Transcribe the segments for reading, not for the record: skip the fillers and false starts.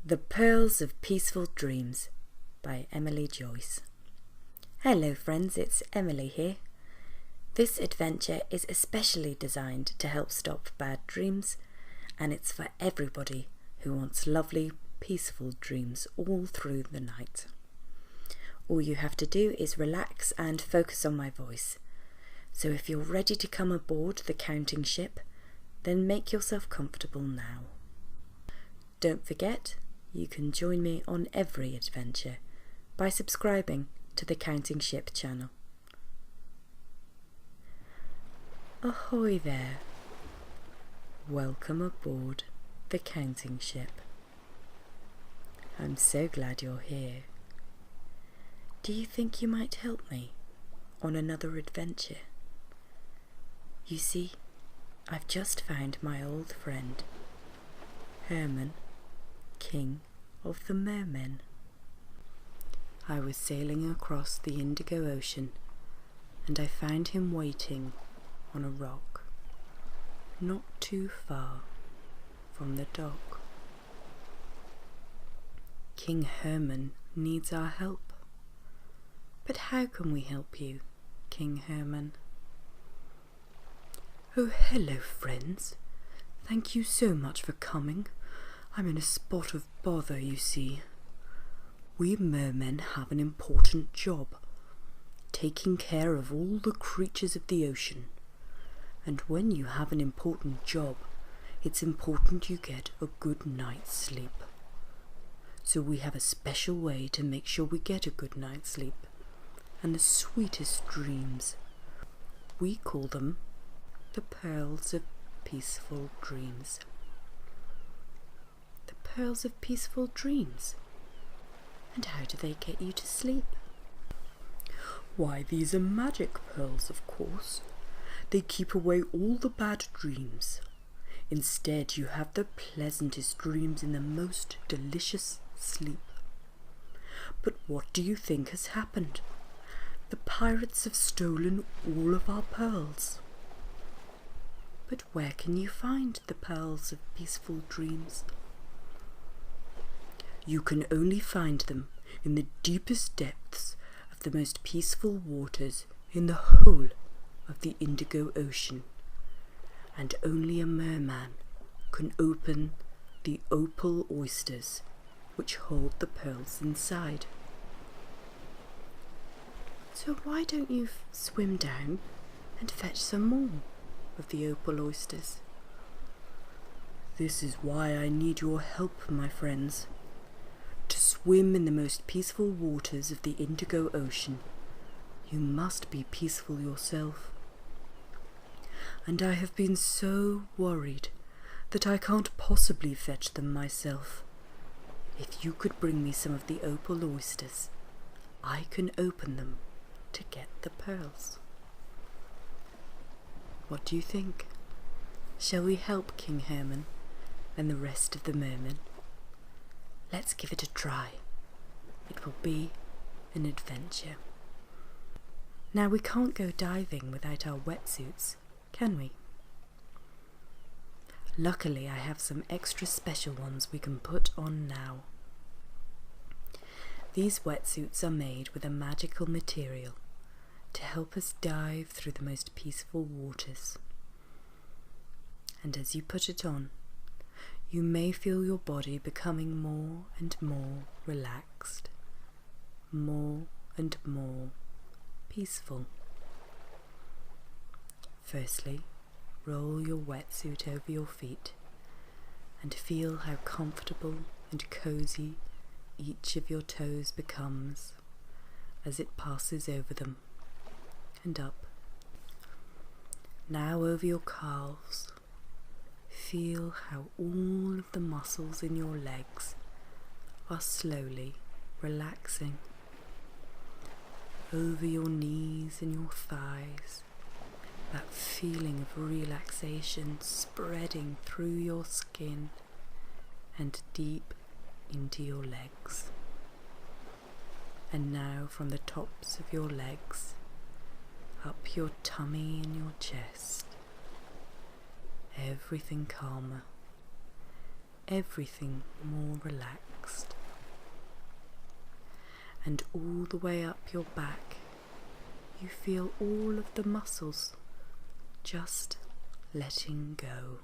The Pearls of Peaceful Dreams by Emily Joyce. Hello friends, it's Emily here. This adventure is especially designed to help stop bad dreams, and it's for everybody who wants lovely, peaceful dreams all through the night. All you have to do is relax and focus on my voice. So if you're ready to come aboard the counting ship, then make yourself comfortable now. Don't forget, you can join me on every adventure by subscribing to the Counting Ship channel. Ahoy there! Welcome aboard the Counting Ship. I'm so glad you're here. Do you think you might help me on another adventure? You see, I've just found my old friend, Herman, King of the Mermen. I was sailing across the Indigo Ocean, and I found him waiting on a rock, not too far from the dock. King Herman needs our help. But how can we help you, King Herman? Oh, hello, friends. Thank you so much for coming. I'm in a spot of bother, you see. We mermen have an important job, taking care of all the creatures of the ocean. And when you have an important job, it's important you get a good night's sleep. So we have a special way to make sure we get a good night's sleep, and the sweetest dreams. We call them the Pearls of Peaceful Dreams. The Pearls of Peaceful Dreams? And how do they get you to sleep? Why, these are magic pearls, of course. They keep away all the bad dreams. Instead, you have the pleasantest dreams in the most delicious sleep. But what do you think has happened? The pirates have stolen all of our pearls. But where can you find the Pearls of Peaceful Dreams? You can only find them in the deepest depths of the most peaceful waters in the whole of the Indigo Ocean, and only a merman can open the opal oysters which hold the pearls inside. So why don't you swim down and fetch some more of the opal oysters? This is why I need your help, my friends. To swim in the most peaceful waters of the Indigo Ocean, you must be peaceful yourself. And I have been so worried that I can't possibly fetch them myself. If you could bring me some of the opal oysters, I can open them to get the pearls. What do you think? Shall we help King Herman and the rest of the mermen? Let's give it a try. It will be an adventure. Now we can't go diving without our wetsuits, can we? Luckily I have some extra special ones we can put on now. These wetsuits are made with a magical material to help us dive through the most peaceful waters. And as you put it on, you may feel your body becoming more and more relaxed, more and more peaceful. Firstly, roll your wetsuit over your feet and feel how comfortable and cozy each of your toes becomes as it passes over them and up. Now over your calves. Feel how all of the muscles in your legs are slowly relaxing. Over your knees and your thighs, that feeling of relaxation spreading through your skin and deep into your legs. And now from the tops of your legs, up your tummy and your chest, everything calmer, everything more relaxed. relaxed. And all the way up your back, you feel all of the muscles just letting go,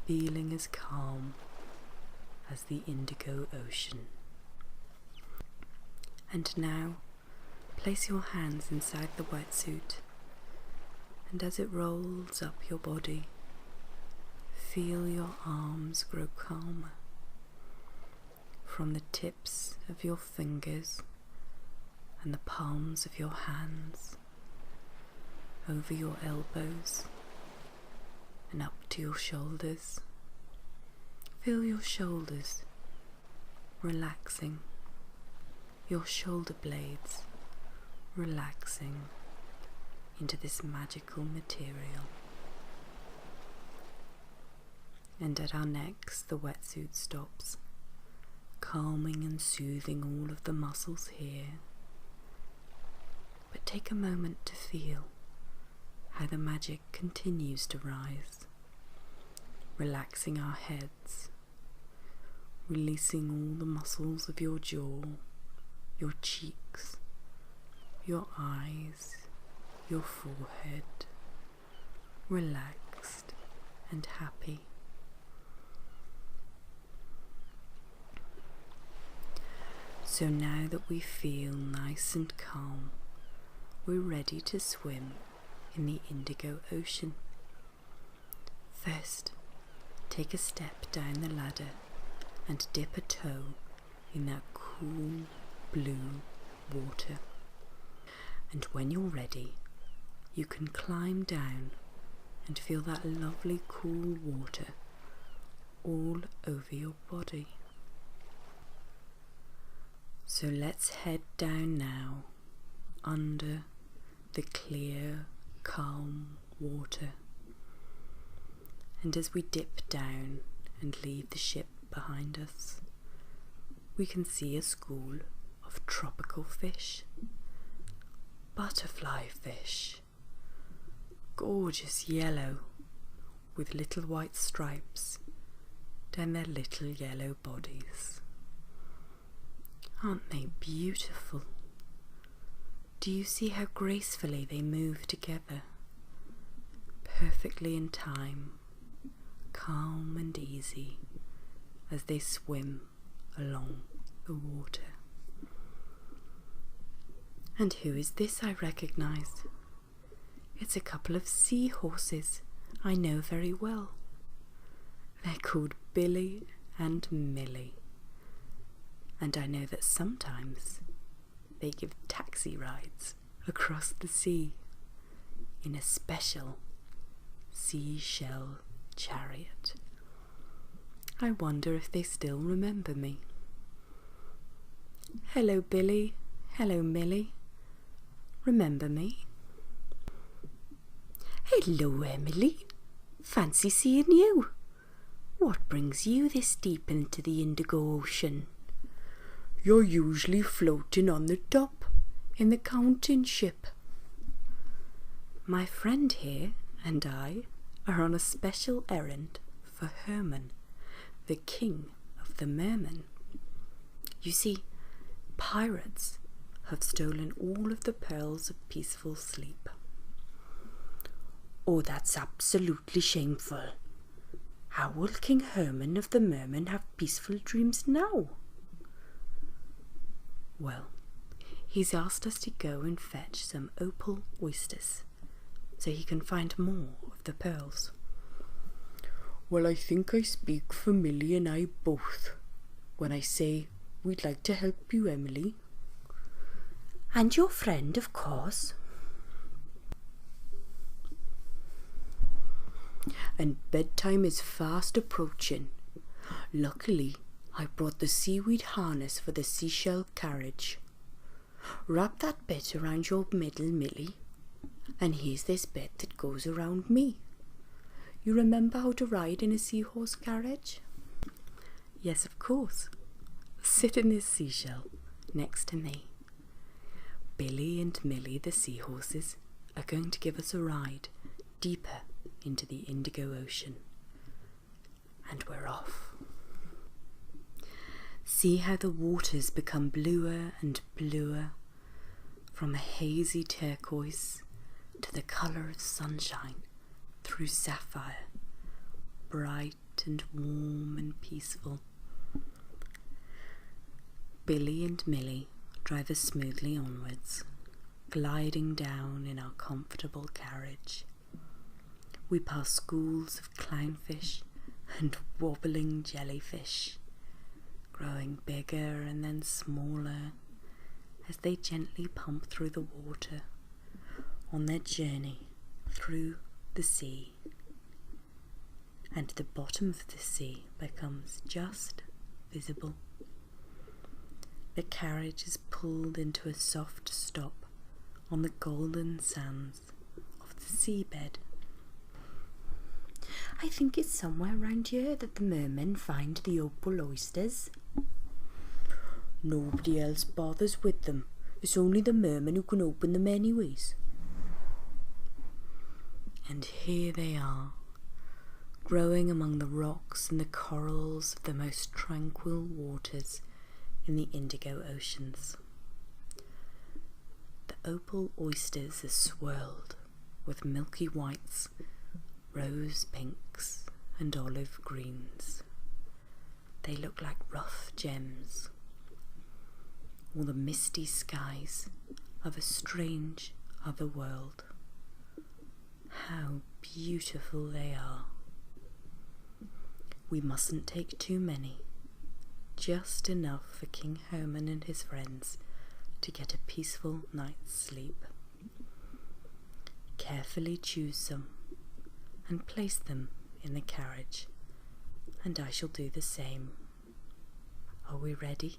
feeling as calm as the indigo ocean. And now, place your hands inside the wetsuit, and as it rolls up your body, feel your arms grow calmer. From the tips of your fingers and the palms of your hands, over your elbows and up to your shoulders. Feel your shoulders relaxing, your shoulder blades relaxing into this magical material. And at our necks, the wetsuit stops, calming and soothing all of the muscles here. But take a moment to feel how the magic continues to rise, relaxing our heads, releasing all the muscles of your jaw, your cheeks, your eyes, your forehead, relaxed and happy. So now that we feel nice and calm, we're ready to swim in the indigo ocean. First, take a step down the ladder and dip a toe in that cool blue water. And when you're ready, you can climb down and feel that lovely cool water all over your body. So let's head down now under the clear, calm water. And as we dip down and leave the ship behind us, we can see a school of tropical fish. Butterfly fish, gorgeous yellow with little white stripes down their little yellow bodies. Aren't they beautiful? Do you see how gracefully they move together? Perfectly in time, calm and easy as they swim along the water. And who is this I recognise? It's a couple of seahorses I know very well. They're called Billy and Millie. And I know that sometimes they give taxi rides across the sea in a special seashell chariot. I wonder if they still remember me. Hello, Billy. Hello, Millie. Remember me? Hello, Emily. Fancy seeing you. What brings you this deep into the indigo ocean? You're usually floating on the top in the counting ship. My friend here and I are on a special errand for Herman, the king of the mermen. You see, pirates have stolen all of the pearls of peaceful sleep. Oh, that's absolutely shameful. How will King Herman of the mermen have peaceful dreams now? Well, he's asked us to go and fetch some opal oysters so he can find more of the pearls. Well, I think I speak for Millie and I both when I say we'd like to help you, Emily. And your friend, of course. And bedtime is fast approaching. Luckily, I brought the seaweed harness for the seashell carriage. Wrap that bit around your middle, Millie, and here's this bit that goes around me. You remember how to ride in a seahorse carriage? Yes, of course. Sit in this seashell next to me. Billy and Millie, the seahorses, are going to give us a ride deeper into the indigo ocean. And we're off. See how the waters become bluer and bluer, from a hazy turquoise to the colour of sunshine through sapphire, bright and warm and peaceful. Billy and Millie drive us smoothly onwards, gliding down in our comfortable carriage. We pass schools of clownfish and wobbling jellyfish, growing bigger and then smaller as they gently pump through the water on their journey through the sea. And the bottom of the sea becomes just visible. The carriage is pulled into a soft stop on the golden sands of the seabed. I think it's somewhere round here that the mermen find the opal oysters. Nobody else bothers with them. It's only the mermen who can open them anyways. And here they are, growing among the rocks and the corals of the most tranquil waters in the indigo oceans. The opal oysters are swirled with milky whites, rose pinks and olive greens. They look like rough gems, or the misty skies of a strange other world. How beautiful they are. We mustn't take too many, just enough for King Herman and his friends to get a peaceful night's sleep. Carefully choose some and place them in the carriage, and I shall do the same. Are we ready?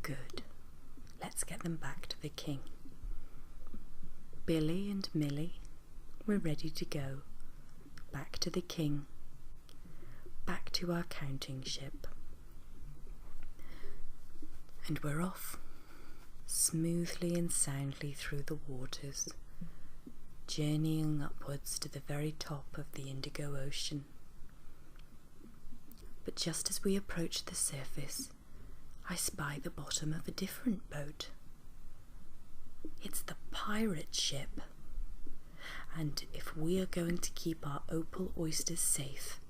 Good. Let's get them back to the king. Billy and Millie, we're ready to go. Back to the king. Back to our counting ship. And we're off, smoothly and soundly through the waters, journeying upwards to the very top of the indigo ocean. But just as we approach the surface, I spy the bottom of a different boat. It's the pirate ship. And if we are going to keep our opal oysters safe,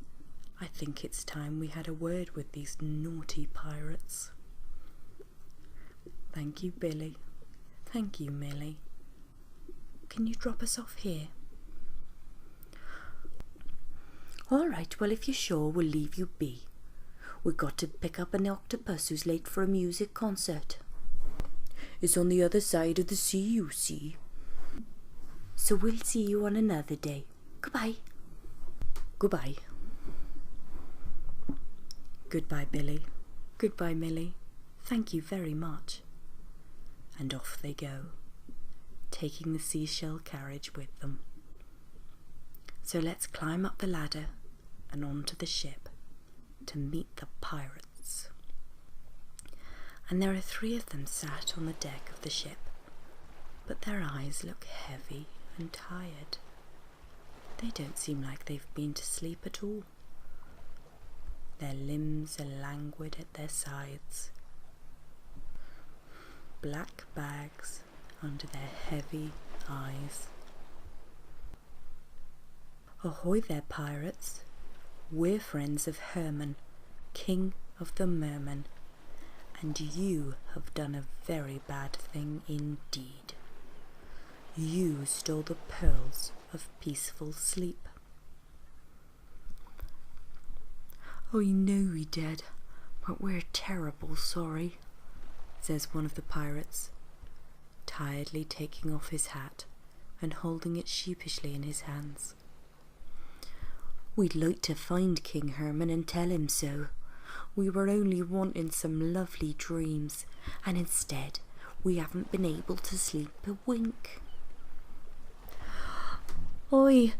I think it's time we had a word with these naughty pirates. Thank you, Billy. Thank you, Millie. Can you drop us off here? All right, well, if you're sure, we'll leave you be. We've got to pick up an octopus who's late for a music concert. It's on the other side of the sea, you see. So we'll see you on another day. Goodbye. Goodbye. Goodbye, Billy. Goodbye, Millie. Thank you very much. And off they go, taking the seashell carriage with them. So let's climb up the ladder and onto the ship to meet the pirates. And there are 3 of them sat on the deck of the ship, but their eyes look heavy and tired. They don't seem like they've been to sleep at all. Their limbs are languid at their sides, black bags under their heavy eyes. Ahoy there, pirates! We're friends of Herman, King of the Mermen, and you have done a very bad thing indeed. You stole the pearls of peaceful sleep. I know we did, but we're terrible sorry, says one of the pirates, tiredly taking off his hat and holding it sheepishly in his hands. We'd like to find King Herman and tell him so. We were only wanting some lovely dreams, and instead we haven't been able to sleep a wink. I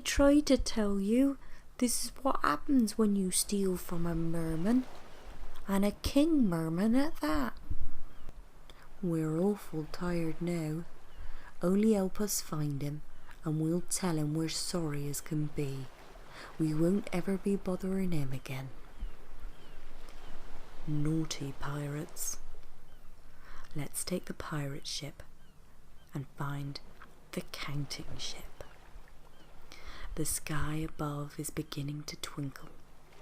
tried to tell you. This is what happens when you steal from a merman, and a king merman at that. We're awful tired now. Only help us find him, and we'll tell him we're sorry as can be. We won't ever be bothering him again. Naughty pirates. Let's take the pirate ship and find the counting ship. The sky above is beginning to twinkle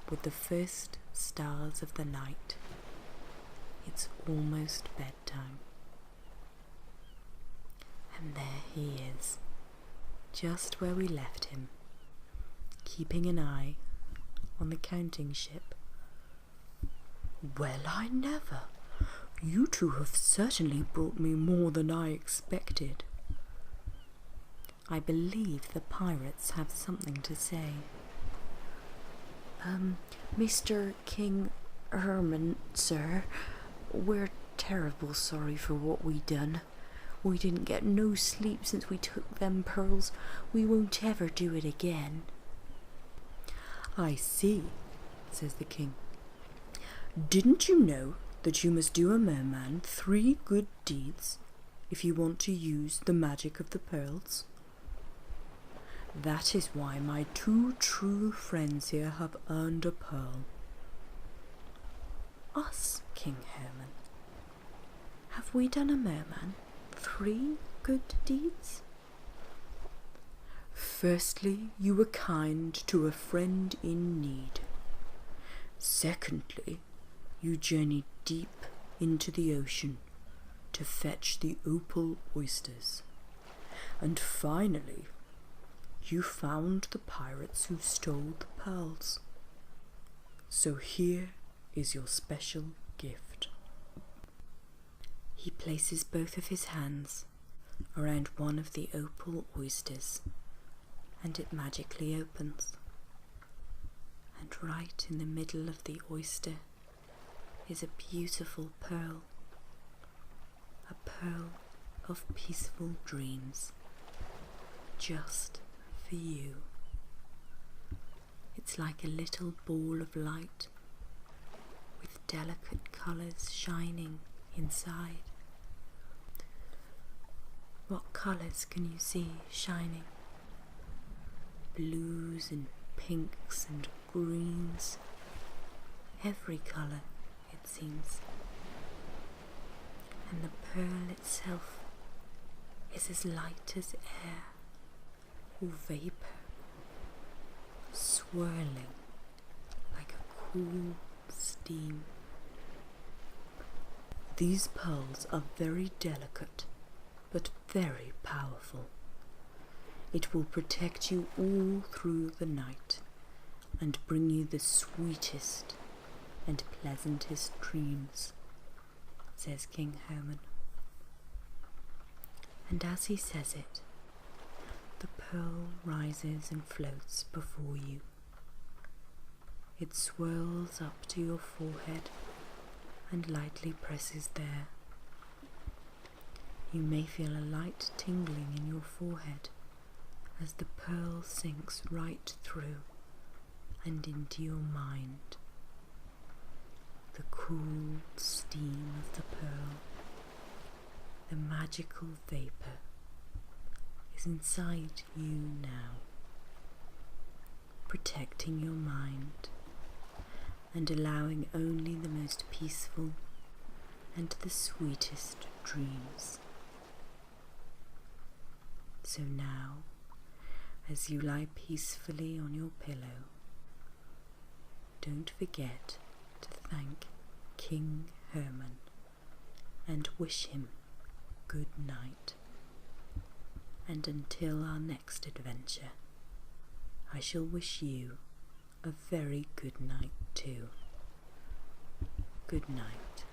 with the first stars of the night. It's almost bedtime. And there he is, just where we left him, keeping an eye on the counting ship. Well, I never. You two have certainly brought me more than I expected. I believe the pirates have something to say. Mr. King Herman, sir, we're terrible sorry for what we done. We didn't get no sleep since we took them pearls. We won't ever do it again. I see, says the king. Didn't you know that you must do a merman 3 good deeds if you want to use the magic of the pearls? That is why my 2 true friends here have earned a pearl. Us, King Herman? Have we done a merman 3 good deeds? Firstly, you were kind to a friend in need. Secondly, you journeyed deep into the ocean to fetch the opal oysters. And finally, you found the pirates who stole the pearls. So here is your special gift. He places both of his hands around one of the opal oysters, and it magically opens. And right in the middle of the oyster is a beautiful pearl, a pearl of peaceful dreams, just for you. It's like a little ball of light with delicate colours shining inside. What colours can you see shining? Blues and pinks and greens, every colour it seems. And the pearl itself is as light as air or vapour, swirling like a cool steam. These pearls are very delicate, but very powerful. It will protect you all through the night and bring you the sweetest and pleasantest dreams, says King Herman. And as he says it, the pearl rises and floats before you. It swirls up to your forehead and lightly presses there. You may feel a light tingling in your forehead as the pearl sinks right through and into your mind. The cool steam of the pearl, the magical vapour, is inside you now, protecting your mind and allowing only the most peaceful and the sweetest dreams. So now, as you lie peacefully on your pillow, don't forget to thank King Herman and wish him good night. And until our next adventure, I shall wish you a very good night too. Good night.